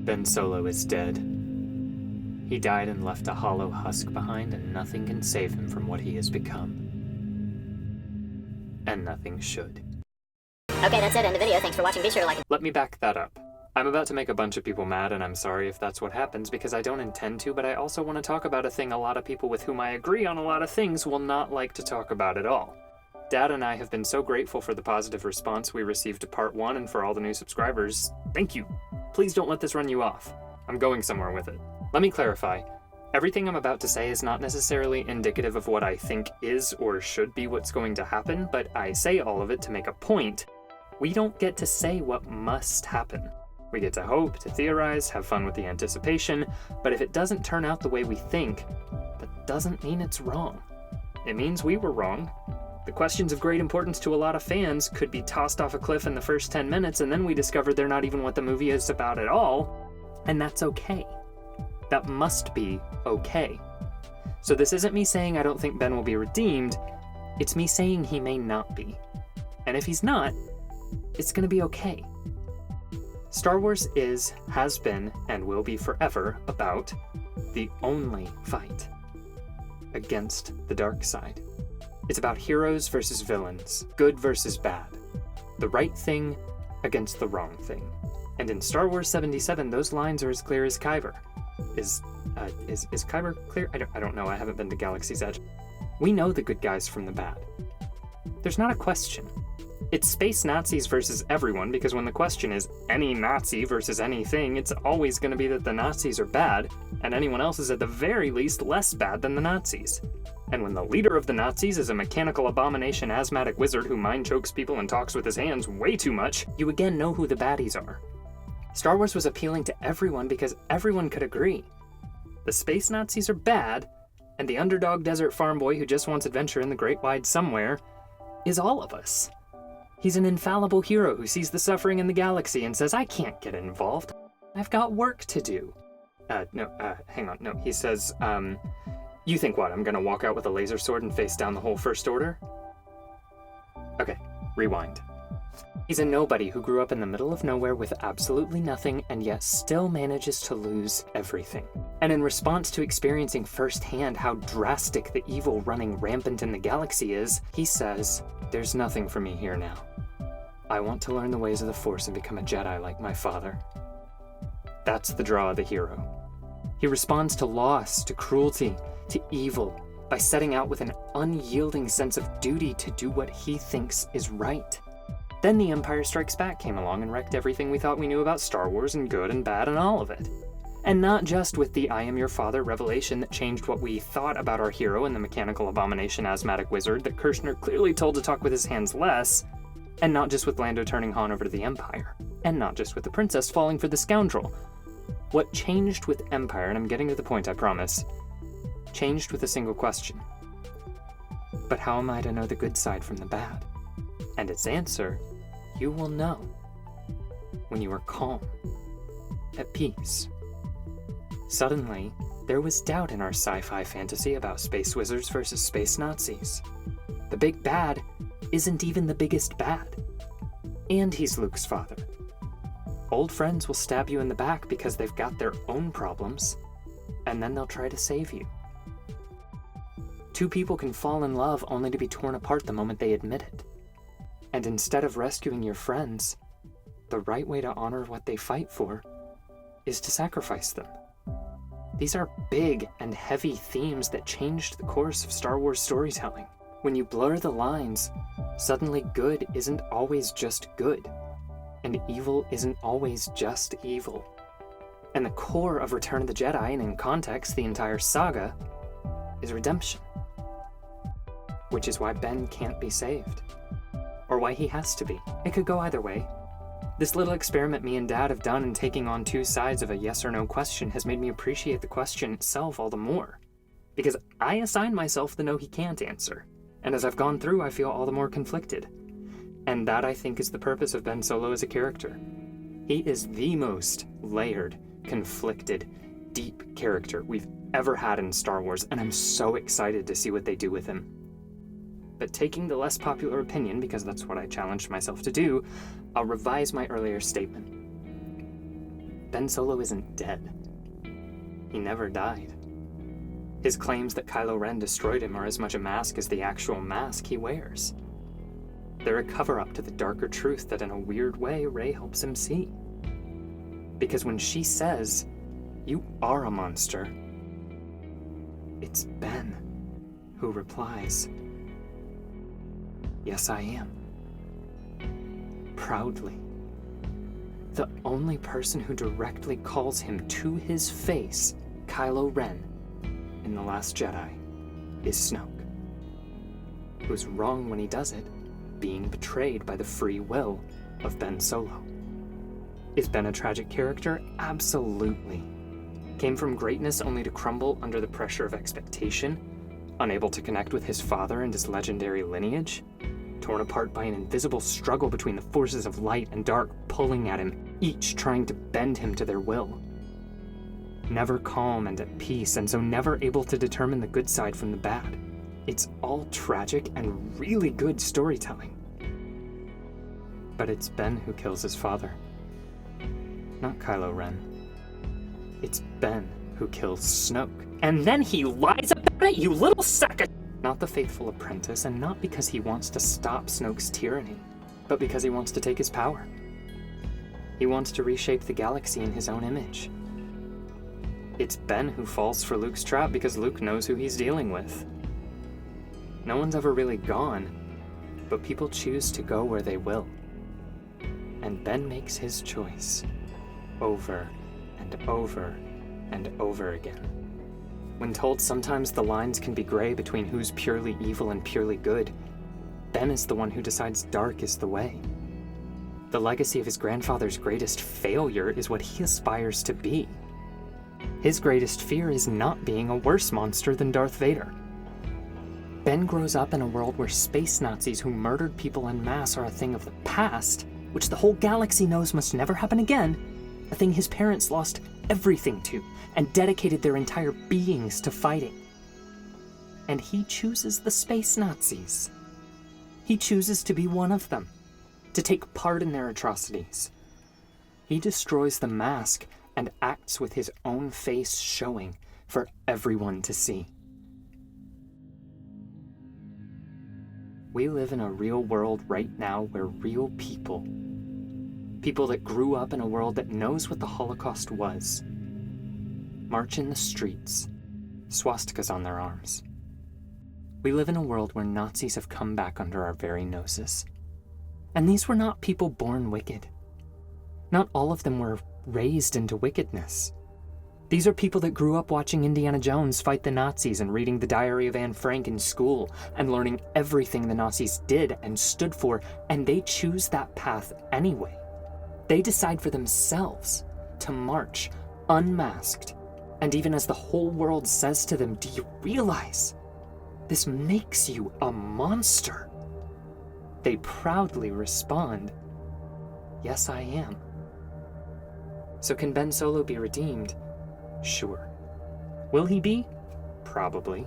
Ben Solo is dead. He died and left a hollow husk behind, and nothing can save him from what he has become. And nothing should. Okay, that's it. End the video. Thanks for watching. Be sure to like. Let me back that up. I'm about to make a bunch of people mad, and I'm sorry if that's what happens, because I don't intend to, but I also want to talk about a thing a lot of people with whom I agree on a lot of things will not like to talk about at all. Dad and I have been so grateful for the positive response we received to Part 1 and for all the new subscribers. Thank you. Please don't let this run you off. I'm going somewhere with it. Let me clarify. Everything I'm about to say is not necessarily indicative of what I think is or should be what's going to happen, but I say all of it to make a point. We don't get to say what must happen. We get to hope, to theorize, have fun with the anticipation, but if it doesn't turn out the way we think, that doesn't mean it's wrong. It means we were wrong. The questions of great importance to a lot of fans could be tossed off a cliff in the first 10 minutes, and then we discover they're not even what the movie is about at all, and that's okay. That must be okay. So this isn't me saying I don't think Ben will be redeemed, it's me saying he may not be. And if he's not, it's gonna be okay. Star Wars is, has been, and will be forever about the only fight against the dark side. It's about heroes versus villains, good versus bad, the right thing against the wrong thing. And in Star Wars 77, those lines are as clear as Kyber. Is Kyber clear? I don't know, I haven't been to Galaxy's Edge. We know the good guys from the bad. There's not a question. It's space Nazis versus everyone, because when the question is any Nazi versus anything, it's always going to be that the Nazis are bad, and anyone else is at the very least less bad than the Nazis. And when the leader of the Nazis is a mechanical abomination asthmatic wizard who mind chokes people and talks with his hands way too much, you again know who the baddies are. Star Wars was appealing to everyone because everyone could agree. The space Nazis are bad, and the underdog desert farm boy who just wants adventure in the great wide somewhere is all of us. He's an infallible hero who sees the suffering in the galaxy and says, I can't get involved. I've got work to do. Hang on. No, he says, you think what, I'm gonna walk out with a laser sword and face down the whole First Order? Okay, rewind. He's a nobody who grew up in the middle of nowhere with absolutely nothing and yet still manages to lose everything. And in response to experiencing firsthand how drastic the evil running rampant in the galaxy is, he says, there's nothing for me here now. I want to learn the ways of the Force and become a Jedi like my father. That's the draw of the hero. He responds to loss, to cruelty, to evil, by setting out with an unyielding sense of duty to do what he thinks is right. Then The Empire Strikes Back came along and wrecked everything we thought we knew about Star Wars and good and bad and all of it. And not just with the I am your father revelation that changed what we thought about our hero and the mechanical abomination asthmatic wizard that Kirshner clearly told to talk with his hands less, and not just with Lando turning Han over to the Empire, and not just with the princess falling for the scoundrel. What changed with Empire, and I'm getting to the point I promise, changed with a single question. But how am I to know the good side from the bad? And its answer, you will know when you are calm, at peace. Suddenly, there was doubt in our sci-fi fantasy about space wizards versus space Nazis. The big bad isn't even the biggest bad. And he's Luke's father. Old friends will stab you in the back because they've got their own problems, and then they'll try to save you. Two people can fall in love only to be torn apart the moment they admit it. And instead of rescuing your friends, the right way to honor what they fight for is to sacrifice them. These are big and heavy themes that changed the course of Star Wars storytelling. When you blur the lines, suddenly good isn't always just good, and evil isn't always just evil. And the core of Return of the Jedi, and in context, the entire saga, is redemption. Which is why Ben can't be saved. Or why he has to be. It could go either way. This little experiment me and Dad have done in taking on two sides of a yes or no question has made me appreciate the question itself all the more. Because I assign myself the no he can't answer. And as I've gone through, I feel all the more conflicted. And that, I think, is the purpose of Ben Solo as a character. He is the most layered, conflicted, deep character we've ever had in Star Wars, and I'm so excited to see what they do with him. But taking the less popular opinion, because that's what I challenged myself to do, I'll revise my earlier statement. Ben Solo isn't dead. He never died. His claims that Kylo Ren destroyed him are as much a mask as the actual mask he wears. They're a cover-up to the darker truth that in a weird way Rey helps him see. Because when she says, "You are a monster," it's Ben who replies, "Yes, I am." Proudly. The only person who directly calls him to his face, Kylo Ren, in The Last Jedi, is Snoke. Who's wrong when he does it, being betrayed by the free will of Ben Solo. Is Ben a tragic character? Absolutely. Came from greatness only to crumble under the pressure of expectation, unable to connect with his father and his legendary lineage, torn apart by an invisible struggle between the forces of light and dark pulling at him, each trying to bend him to their will. Never calm and at peace, and so never able to determine the good side from the bad. It's all tragic and really good storytelling. But it's Ben who kills his father. Not Kylo Ren. It's Ben who kills Snoke. And then he lies about it, you little sack of... Not the faithful apprentice, and not because he wants to stop Snoke's tyranny, but because he wants to take his power. He wants to reshape the galaxy in his own image. It's Ben who falls for Luke's trap because Luke knows who he's dealing with. No one's ever really gone, but people choose to go where they will. And Ben makes his choice over and over and over again. When told sometimes the lines can be gray between who's purely evil and purely good, Ben is the one who decides dark is the way. The legacy of his grandfather's greatest failure is what he aspires to be. His greatest fear is not being a worse monster than Darth Vader. Ben grows up in a world where space Nazis who murdered people en masse are a thing of the past, which the whole galaxy knows must never happen again, a thing his parents lost everything to and dedicated their entire beings to fighting. And he chooses the space Nazis. He chooses to be one of them, to take part in their atrocities. He destroys the mask and acts with his own face showing for everyone to see. We live in a real world right now where real people that grew up in a world that knows what the Holocaust was, march in the streets, swastikas on their arms. We live in a world where Nazis have come back under our very noses. And these were not people born wicked. Not all of them were raised into wickedness. These are people that grew up watching Indiana Jones fight the Nazis and reading the Diary of Anne Frank in school and learning everything the Nazis did and stood for, and they choose that path anyway. They decide for themselves to march unmasked, and even as the whole world says to them, "Do you realize this makes you a monster?" They proudly respond, "Yes, I am." So can Ben Solo be redeemed? Sure. Will he be? Probably.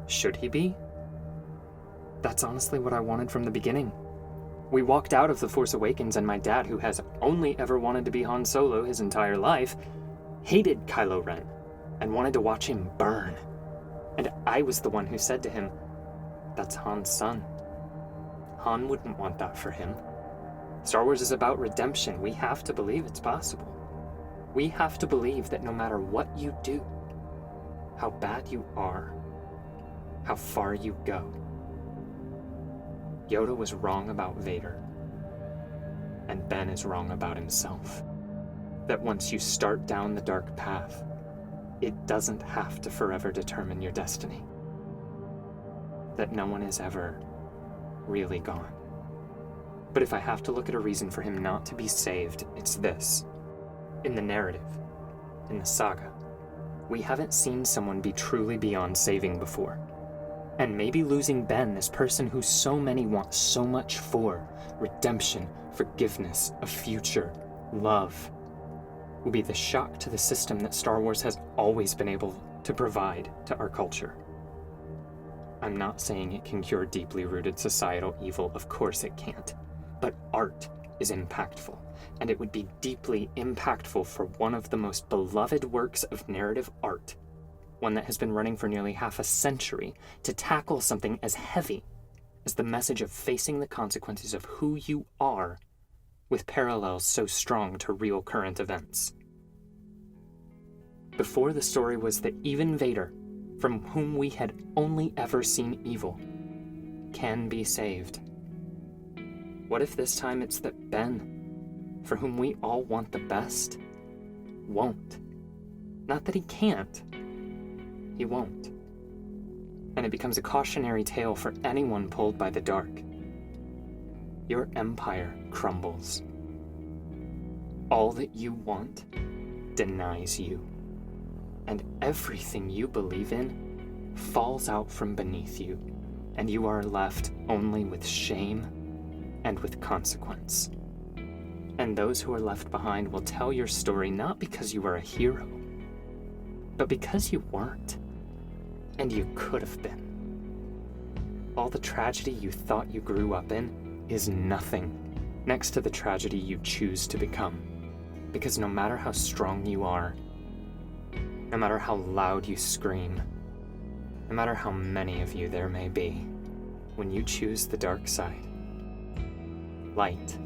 Should he be? That's honestly what I wanted from the beginning. We walked out of The Force Awakens and my dad, who has only ever wanted to be Han Solo his entire life, hated Kylo Ren and wanted to watch him burn. And I was the one who said to him, "That's Han's son. Han wouldn't want that for him." Star Wars is about redemption. We have to believe it's possible. We have to believe that no matter what you do, how bad you are, how far you go, Yoda was wrong about Vader, and Ben is wrong about himself. That once you start down the dark path, it doesn't have to forever determine your destiny. That no one is ever really gone. But if I have to look at a reason for him not to be saved, it's this. In the narrative, in the saga, we haven't seen someone be truly beyond saving before. And maybe losing Ben, this person who so many want so much for, redemption, forgiveness, a future, love, will be the shock to the system that Star Wars has always been able to provide to our culture. I'm not saying it can cure deeply rooted societal evil, of course it can't. But art is impactful, and it would be deeply impactful for one of the most beloved works of narrative art, one that has been running for nearly half a century, to tackle something as heavy as the message of facing the consequences of who you are, with parallels so strong to real current events. Before the story was that even Vader, from whom we had only ever seen evil, can be saved. What if this time it's that Ben, for whom we all want the best, won't? Not that he can't. He won't. And it becomes a cautionary tale for anyone pulled by the dark. Your empire crumbles. All that you want denies you. And everything you believe in falls out from beneath you, and you are left only with shame and with consequence. And those who are left behind will tell your story not because you are a hero, but because you weren't, and you could have been. All the tragedy you thought you grew up in is nothing next to the tragedy you choose to become, because no matter how strong you are, no matter how loud you scream, no matter how many of you there may be, when you choose the dark side, light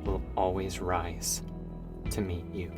will always rise to meet you.